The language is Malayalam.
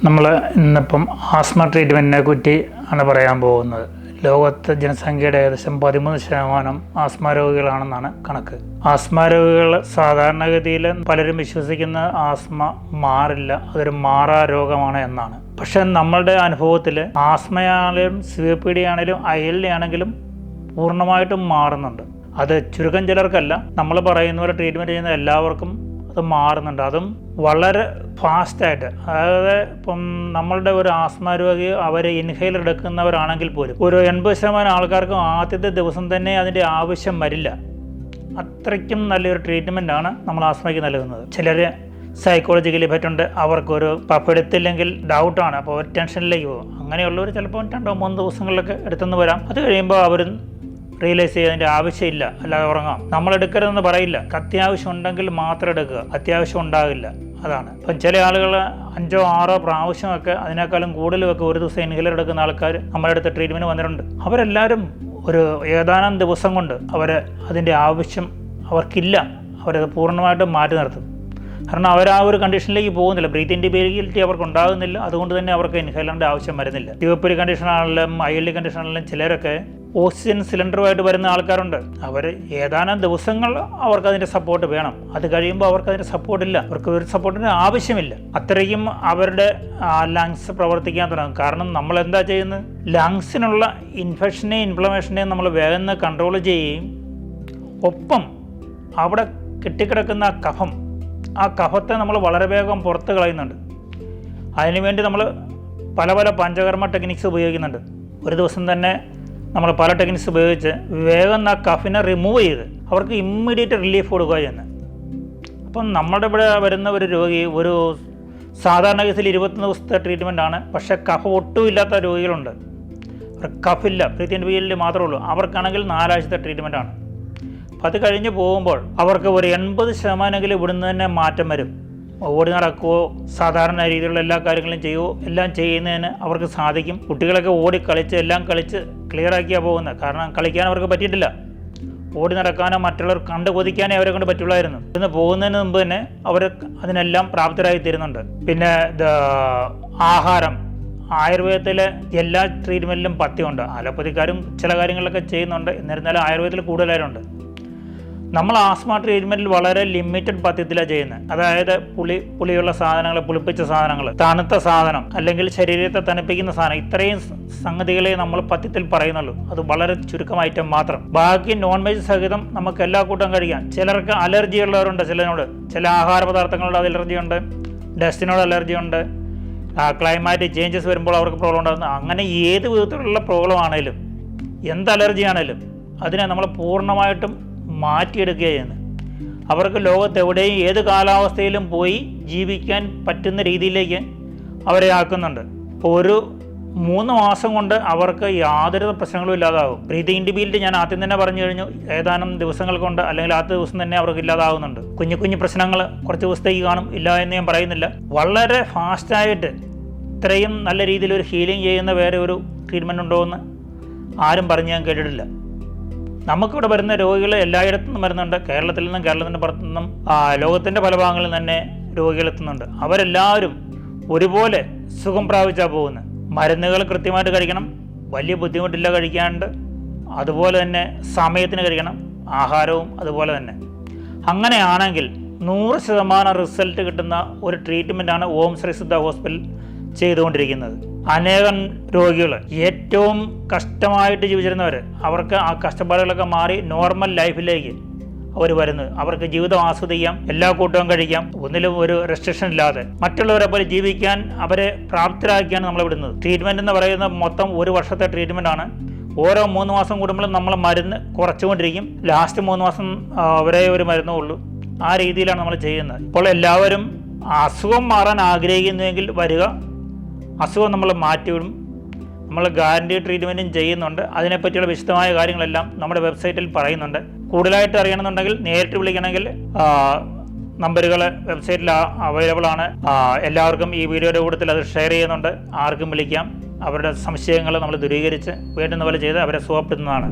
നമ്മൾ ഇന്നിപ്പം ആസ്മ ട്രീറ്റ്മെൻറ്റിനെ പറ്റി ആണ് പറയാൻ പോകുന്നത്. ലോകത്ത് ജനസംഖ്യയുടെ ഏകദേശം 13% ആസ്മ രോഗികളാണെന്നാണ് കണക്ക്. ആസ്മ രോഗികൾ സാധാരണഗതിയിൽ പലരും വിശ്വസിക്കുന്ന ആസ്മ മാറില്ല, അതൊരു മാറാ രോഗമാണ് എന്നാണ്. പക്ഷെ നമ്മളുടെ അനുഭവത്തിൽ ആസ്മയാണെങ്കിലും COPD ആണെങ്കിലും ILD ആണെങ്കിലും പൂർണ്ണമായിട്ടും മാറുന്നുണ്ട്. അത് ചുരുക്കം ചിലർക്കല്ല, നമ്മൾ പറയുന്ന പോലെ ട്രീറ്റ്മെൻറ്റ് ചെയ്യുന്ന എല്ലാവർക്കും അത് മാറുന്നുണ്ട്. അതും വളരെ ഫാസ്റ്റായിട്ട്. അതായത് ഇപ്പം നമ്മളുടെ ഒരു ആസ്മ രോഗി അവർ ഇൻഹേലർ എടുക്കുന്നവരാണെങ്കിൽ പോലും ഒരു 80% ആൾക്കാർക്കും ആദ്യത്തെ ദിവസം തന്നെ അതിൻ്റെ ആവശ്യം വരില്ല. അത്രയ്ക്കും നല്ലൊരു ട്രീറ്റ്മെൻറ്റാണ് നമ്മൾ ആസ്മയ്ക്ക് നൽകുന്നത്. ചിലർ സൈക്കോളജിക്കലി പറ്റുണ്ട്, അവർക്കൊരു പഫ് എടുത്തില്ലെങ്കിൽ ഡൗട്ടാണ്, അപ്പോൾ ടെൻഷനിലേക്ക് പോകും. അങ്ങനെയുള്ളവർ ചിലപ്പോൾ 2-3 ദിവസങ്ങളിലൊക്കെ എടുത്തെന്ന് വരാം. അത് കഴിയുമ്പോൾ അവർ റിയലൈസ് ചെയ്തതിൻ്റെ ആവശ്യമില്ല, അല്ലാതെ ഉറങ്ങാം. നമ്മൾ എടുക്കരുതെന്ന് പറയില്ല, അത്യാവശ്യം ഉണ്ടെങ്കിൽ മാത്രം എടുക്കുക, അത്യാവശ്യം ഉണ്ടാകില്ല. അതാണ്. ഇപ്പം ചില ആളുകൾ 5-6 പ്രാവശ്യമൊക്കെ അതിനേക്കാളും കൂടുതലുമൊക്കെ ഒരു ദിവസം ഇൻഹേലർ എടുക്കുന്ന ആൾക്കാർ നമ്മുടെ അടുത്ത് ട്രീറ്റ്മെൻറ്റ് വന്നിട്ടുണ്ട്. അവരെല്ലാവരും ഒരു ഏതാനും ദിവസം കൊണ്ട് അതിൻ്റെ ആവശ്യം അവർക്കില്ല, അവരത് പൂർണ്ണമായിട്ടും മാറ്റി നിർത്തും. കാരണം അവർ ആ ഒരു കണ്ടീഷനിലേക്ക് പോകുന്നില്ല, ബ്രീത്ത് ഇൻഡിബിലിറ്റി അവർക്ക് ഉണ്ടാകുന്നില്ല. അതുകൊണ്ട് തന്നെ അവർക്ക് ഇൻഹേലറിൻ്റെ ആവശ്യം വരുന്നില്ല. COPD കണ്ടീഷനാണെങ്കിലും ILD കണ്ടീഷനാണെങ്കിലും ചിലരൊക്കെ ഓക്സിജൻ സിലിണ്ടറുമായിട്ട് വരുന്ന ആൾക്കാരുണ്ട്. അവർ ഏതാനും ദിവസങ്ങൾ അവർക്കതിൻ്റെ സപ്പോർട്ട് വേണം. അത് കഴിയുമ്പോൾ അവർക്കതിൻ്റെ സപ്പോർട്ടില്ല, അവർക്ക് ഒരു സപ്പോർട്ടിന് ആവശ്യമില്ല. അത്രയ്ക്കും അവരുടെ ലങ്സ് പ്രവർത്തിക്കാൻ തുടങ്ങും. കാരണം നമ്മൾ എന്താ ചെയ്യുന്നത്, ലങ്സിനുള്ള ഇൻഫെക്ഷനെയും ഇൻഫ്ലമേഷനെയും നമ്മൾ വേഗം കൺട്രോൾ ചെയ്യുകയും ഒപ്പം അവിടെ കെട്ടിക്കിടക്കുന്ന കഫം, ആ കഫത്തെ നമ്മൾ വളരെ വേഗം പുറത്ത് കളയുന്നുണ്ട്. അതിനുവേണ്ടി നമ്മൾ പല പഞ്ചകർമ്മ ടെക്നിക്സ് ഉപയോഗിക്കുന്നുണ്ട്. ഒരു ദിവസം തന്നെ നമ്മൾ പല ടെക്നിക്സ് ഉപയോഗിച്ച് വേഗം ആ കഫിനെ റിമൂവ് ചെയ്ത് അവർക്ക് ഇമ്മീഡിയറ്റ് റിലീഫ് കൊടുക്കുക ചെയ്യുന്നത്. അപ്പം നമ്മുടെ ഇവിടെ വരുന്ന ഒരു രോഗി ഒരു സാധാരണ കേസിൽ 21 ദിവസത്തെ ട്രീറ്റ്മെൻറ്റാണ്. പക്ഷേ കഫം ഒട്ടും ഇല്ലാത്ത രോഗികളുണ്ട്. അവർക്ക് കഫില്ല, ബ്രീത്ത് ഇൻഡിബിലിറ്റി മാത്രമേ ഉള്ളൂ. അവർക്കാണെങ്കിൽ 4 ആഴ്ചത്തെ ട്രീറ്റ്മെൻറ്റാണ്. അപ്പം അത് കഴിഞ്ഞ് പോകുമ്പോൾ അവർക്ക് ഒരു 80% ഇവിടുന്ന് തന്നെ മാറ്റം വരും. ഓടി നടക്കുകയോ സാധാരണ രീതിയിലുള്ള എല്ലാ കാര്യങ്ങളും ചെയ്യുകയോ എല്ലാം ചെയ്യുന്നതിന് അവർക്ക് സാധിക്കും. കുട്ടികളൊക്കെ ഓടി കളിച്ച് എല്ലാം കളിച്ച് ക്ലിയറാക്കിയാണ് പോകുന്നത്. കാരണം കളിക്കാൻ അവർക്ക് പറ്റിയിട്ടില്ല. ഓടി നടക്കാനോ മറ്റുള്ളവർ കണ്ടു കൊതിക്കാനേ അവരെ കൊണ്ട് പറ്റുള്ളായിരുന്നു. ഇന്ന് പോകുന്നതിന് മുമ്പ് തന്നെ അവർ അതിനെല്ലാം പ്രാപ്തരായി തീരുന്നുണ്ട്. പിന്നെ ആഹാരം, ആയുർവേദത്തിലെ എല്ലാ ട്രീറ്റ്മെൻറ്റിലും പഥ്യമുണ്ട്. അലോപ്പതിക്കാരും ചില കാര്യങ്ങളൊക്കെ ചെയ്യുന്നുണ്ട്, എന്നിരുന്നാലും ആയുർവേദത്തിൽ കൂടുതലായിട്ടുണ്ട്. നമ്മൾ ആസ്മ ട്രീറ്റ്മെൻറ്റിൽ വളരെ ലിമിറ്റഡ് പഥ്യത്തിലാണ് ചെയ്യുന്നത്. അതായത് പുളിയുള്ള സാധനങ്ങൾ, പുളിപ്പിച്ച സാധനങ്ങൾ, തണുത്ത സാധനം, അല്ലെങ്കിൽ ശരീരത്തെ തണുപ്പിക്കുന്ന സാധനം, ഇത്രയും സംഗതികളെ നമ്മൾ പഥ്യത്തിൽ പറയുന്നുള്ളൂ. അത് വളരെ ചുരുക്കം ഐറ്റം മാത്രം. ബാക്കി നോൺ വെജ് സഹിതം നമുക്ക് എല്ലാ കൂട്ടം കഴിക്കാം. ചിലർക്ക് അലർജി ഉള്ളവരുണ്ട്, ചില ആഹാര പദാർത്ഥങ്ങളുടെ അലർജിയുണ്ട്, ഡസ്റ്റിനോട് അലർജിയുണ്ട്, ക്ലൈമാറ്റിക് ചേഞ്ചസ് വരുമ്പോൾ അവർക്ക് പ്രോബ്ലം ഉണ്ടാകുന്നത്. അങ്ങനെ ഏത് വിധത്തിലുള്ള പ്രോബ്ലം ആണെങ്കിലും, എന്ത് അലർജി ആണെങ്കിലും അതിനെ നമ്മൾ പൂർണ്ണമായിട്ടും മാറ്റിയെടുക്കുക ചെയ്യുന്നത്. അവർക്ക് ലോകത്ത് എവിടെയും ഏത് കാലാവസ്ഥയിലും പോയി ജീവിക്കാൻ പറ്റുന്ന രീതിയിലേക്ക് അവരെ ആക്കുന്നുണ്ട്. ഇപ്പോൾ ഒരു 3 മാസം കൊണ്ട് അവർക്ക് യാതൊരു പ്രശ്നങ്ങളും ഇല്ലാതാകും. ബ്രീത്ത് ഇൻഡിബിലിറ്റി ഞാൻ ആദ്യം തന്നെ പറഞ്ഞു കഴിഞ്ഞു, ഏതാനും ദിവസങ്ങൾ കൊണ്ട് അല്ലെങ്കിൽ ആദ്യ ദിവസം തന്നെ അവർക്ക് ഇല്ലാതാകുന്നുണ്ട്. കുഞ്ഞു പ്രശ്നങ്ങൾ കുറച്ച് ദിവസത്തേക്ക് കാണും, ഇല്ല എന്ന് ഞാൻ പറയുന്നില്ല. വളരെ ഫാസ്റ്റായിട്ട് ഇത്രയും നല്ല രീതിയിൽ ഒരു ഹീലിംഗ് ചെയ്യുന്ന വേറെ ഒരു ട്രീറ്റ്മെൻറ്റ് ഉണ്ടോ എന്ന് ആരും പറഞ്ഞ് ഞാൻ കേട്ടിട്ടില്ല. നമുക്കിവിടെ വരുന്ന രോഗികൾ എല്ലായിടത്തു നിന്നും വരുന്നുണ്ട്. കേരളത്തിൻ്റെ പുറത്തു നിന്നും ലോകത്തിൻ്റെ പല ഭാഗങ്ങളിൽ തന്നെ രോഗികളെത്തുന്നുണ്ട്. അവരെല്ലാവരും ഒരുപോലെ സുഖം പ്രാപിച്ചാൽ പോകുന്നത്. മരുന്നുകൾ കൃത്യമായിട്ട് കഴിക്കണം, വലിയ ബുദ്ധിമുട്ടില്ല കഴിക്കാണ്ട്. അതുപോലെ തന്നെ സമയത്തിന് കഴിക്കണം, ആഹാരവും അതുപോലെ തന്നെ. അങ്ങനെയാണെങ്കിൽ 100% റിസൾട്ട് കിട്ടുന്ന ഒരു ട്രീറ്റ്മെൻറ്റാണ് ഓം ശ്രീ സിദ്ധ ഹോസ്പിറ്റൽ ചെയ്തുകൊണ്ടിരിക്കുന്നത്. അനേകം രോഗികൾ ഏറ്റവും കഷ്ടമായിട്ട് ജീവിച്ചിരുന്നവർ, അവർക്ക് ആ കഷ്ടപ്പാടുകളൊക്കെ മാറി നോർമൽ ലൈഫിലേക്ക് അവർ വരുന്നത്. അവർക്ക് ജീവിതം ആസ്വദിക്കാം, എല്ലാ കൂട്ടവും കഴിക്കാം, ഒന്നിലും ഒരു റെസ്ട്രിക്ഷൻ ഇല്ലാതെ മറ്റുള്ളവരെ പോലെ ജീവിക്കാൻ അവരെ പ്രാപ്തരാക്കിയാണ് നമ്മൾ വിടുന്നത്. ട്രീറ്റ്മെൻറ്റ് എന്ന് പറയുന്നത് മൊത്തം 1 വർഷത്തെ ട്രീറ്റ്മെൻറ്റാണ്. ഓരോ 3 മാസം കൂടുമ്പോഴും നമ്മൾ മരുന്ന് കുറച്ചുകൊണ്ടിരിക്കും. ലാസ്റ്റ് 3 മാസം ഒരേ ഒരു മരുന്നേ ഉള്ളൂ. ആ രീതിയിലാണ് നമ്മൾ ചെയ്യുന്നത്. ഇപ്പോൾ എല്ലാവരും അസുഖം മാറാൻ ആഗ്രഹിക്കുന്നുവെങ്കിൽ വരിക, അസുഖം നമ്മൾ മാറ്റിവിടും. നമ്മൾ ഗ്യാരണ്ടി ട്രീറ്റ്മെൻറ്റും ചെയ്യുന്നുണ്ട്. അതിനെപ്പറ്റിയുള്ള വിശദമായ കാര്യങ്ങളെല്ലാം നമ്മുടെ വെബ്സൈറ്റിൽ പറയുന്നുണ്ട്. കൂടുതലായിട്ട് അറിയണമെന്നുണ്ടെങ്കിൽ നേരിട്ട് വിളിക്കണമെങ്കിൽ നമ്പറുകൾ വെബ്സൈറ്റിൽ അവൈലബിൾ ആണ്. എല്ലാവർക്കും ഈ വീഡിയോയുടെ കൂട്ടത്തിൽ അത് ഷെയർ ചെയ്യുന്നുണ്ട്. ആർക്കും വിളിക്കാം. അവരുടെ സംശയങ്ങൾ നമ്മൾ ദൂരീകരിച്ച് വേണ്ടുന്ന പോലെ ചെയ്ത് അവരെ സുഖപ്പെടുത്തുന്നതാണ്.